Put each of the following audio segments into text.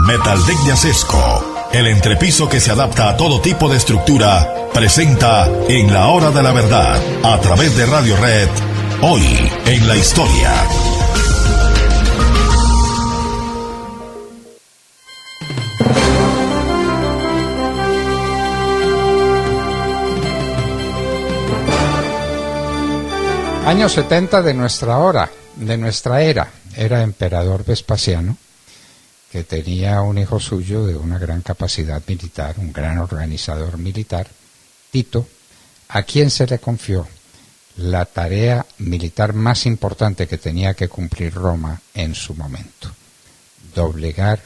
Metaldeck de Acesco, el entrepiso que se adapta a todo tipo de estructura, presenta En la Hora de la Verdad, a través de Radio Red, hoy en la historia. Años 70 de nuestra era, era emperador Vespasiano, que tenía un hijo suyo de una gran capacidad militar, un gran organizador militar, Tito, a quien se le confió la tarea militar más importante que tenía que cumplir Roma en su momento: doblegar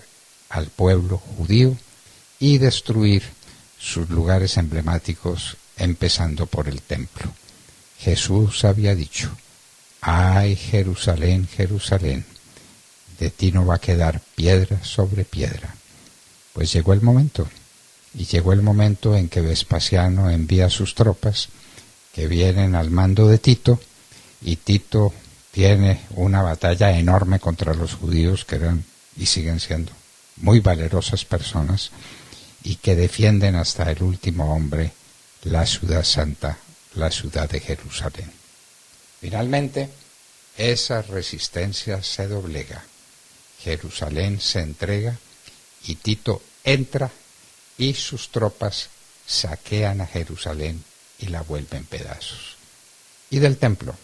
al pueblo judío y destruir sus lugares emblemáticos, empezando por el templo. Jesús había dicho: ¡ay, Jerusalén, Jerusalén! De ti no va a quedar piedra sobre piedra. Pues llegó el momento, y llegó el momento en que Vespasiano envía a sus tropas, que vienen al mando de Tito, y Tito tiene una batalla enorme contra los judíos, que eran y siguen siendo muy valerosas personas, y que defienden hasta el último hombre la ciudad santa, la ciudad de Jerusalén. Finalmente, esa resistencia se doblega. Jerusalén se entrega y Tito entra y sus tropas saquean a Jerusalén y la vuelven pedazos. Y del templo,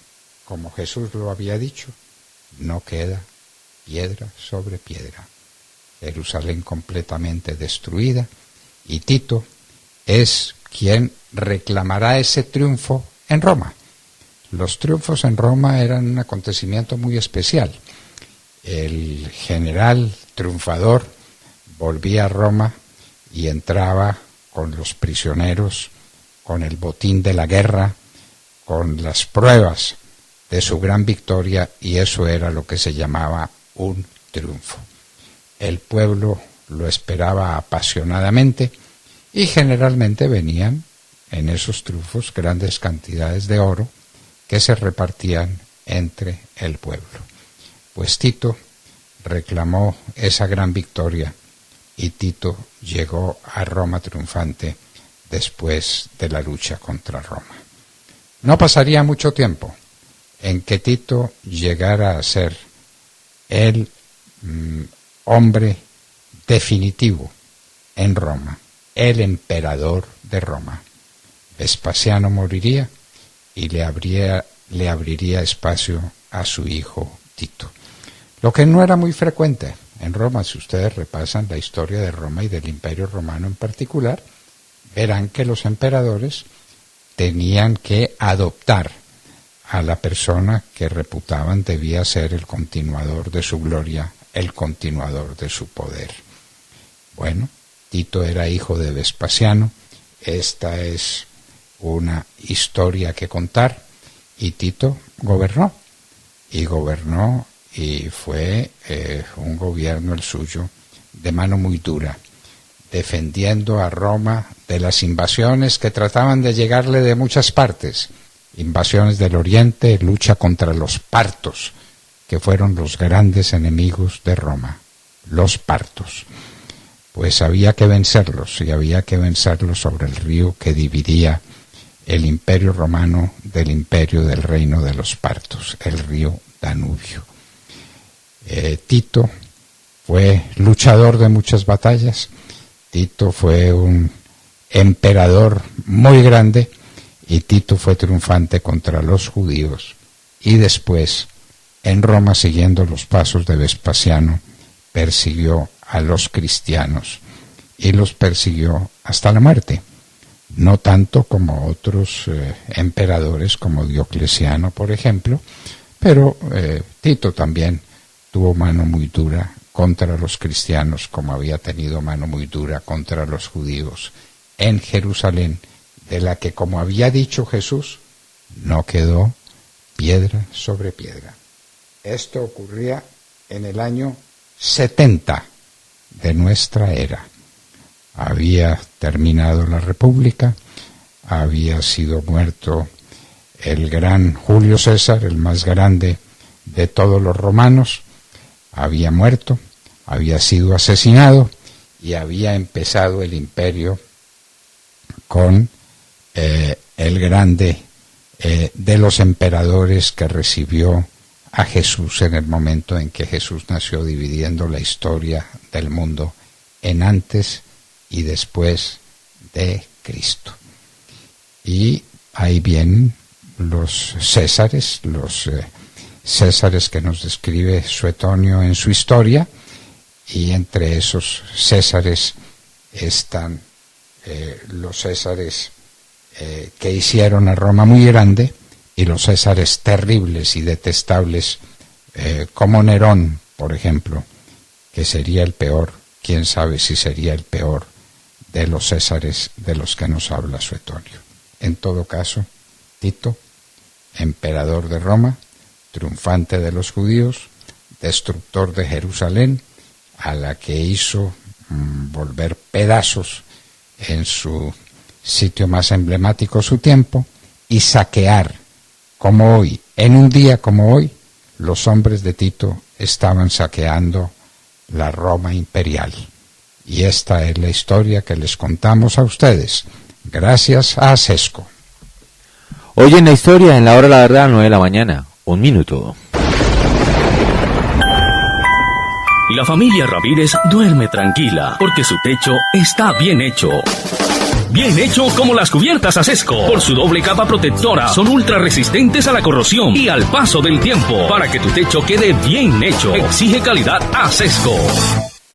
como Jesús lo había dicho, no queda piedra sobre piedra. Jerusalén completamente destruida, y Tito es quien reclamará ese triunfo en Roma. Los triunfos en Roma eran un acontecimiento muy especial. El general triunfador volvía a Roma y entraba con los prisioneros, con el botín de la guerra, con las pruebas de su gran victoria, y eso era lo que se llamaba un triunfo. El pueblo lo esperaba apasionadamente y generalmente venían en esos triunfos grandes cantidades de oro que se repartían entre el pueblo. Pues Tito reclamó esa gran victoria y Tito llegó a Roma triunfante después de la lucha contra Roma. No pasaría mucho tiempo en que Tito llegara a ser el hombre definitivo en Roma, el emperador de Roma. Vespasiano moriría y le abriría espacio a su hijo Tito. Lo que no era muy frecuente en Roma. Si ustedes repasan la historia de Roma y del Imperio Romano en particular, verán que los emperadores tenían que adoptar a la persona que reputaban debía ser el continuador de su gloria, el continuador de su poder. Bueno, Tito era hijo de Vespasiano. Esta es una historia que contar, y Tito gobernó y fue un gobierno el suyo de mano muy dura, defendiendo a Roma de las invasiones que trataban de llegarle de muchas partes, invasiones del oriente, lucha contra los partos, que fueron los grandes enemigos de Roma, los partos. Pues había que vencerlos, y había que vencerlos sobre el río que dividía el imperio romano del imperio del reino de los partos, el río Danubio. Tito fue luchador de muchas batallas. Tito fue un emperador muy grande, y Tito fue triunfante contra los judíos, y después en Roma, siguiendo los pasos de Vespasiano, persiguió a los cristianos y los persiguió hasta la muerte. No tanto como otros emperadores como Diocleciano, por ejemplo, pero Tito también tuvo mano muy dura contra los cristianos, como había tenido mano muy dura contra los judíos en Jerusalén, de la que, como había dicho Jesús, no quedó piedra sobre piedra. Esto ocurría en el año 70 de nuestra era. Había terminado la República, había sido muerto el gran Julio César, el más grande de todos los romanos, había muerto, había sido asesinado y había empezado el imperio con el grande de los emperadores que recibió a Jesús en el momento en que Jesús nació, dividiendo la historia del mundo en antes y después de Cristo. Y ahí vienen los Césares, Césares que nos describe Suetonio en su historia, y entre esos Césares están los Césares que hicieron a Roma muy grande, y los Césares terribles y detestables, como Nerón, por ejemplo, que sería el peor, quién sabe si sería el peor de los Césares de los que nos habla Suetonio. En todo caso, Tito, emperador de Roma, triunfante de los judíos, destructor de Jerusalén, a la que hizo volver pedazos en su sitio más emblemático su tiempo, y saquear, como hoy, en un día como hoy, los hombres de Tito estaban saqueando la Roma imperial. Y esta es la historia que les contamos a ustedes, gracias a Sesco. Hoy en la historia, en la hora de la verdad, 9 de la mañana, 1 minuto. La familia Ramírez duerme tranquila porque su techo está bien hecho. Bien hecho como las cubiertas Asesco. Por su doble capa protectora, son ultra resistentes a la corrosión y al paso del tiempo. Para que tu techo quede bien hecho, exige calidad Asesco.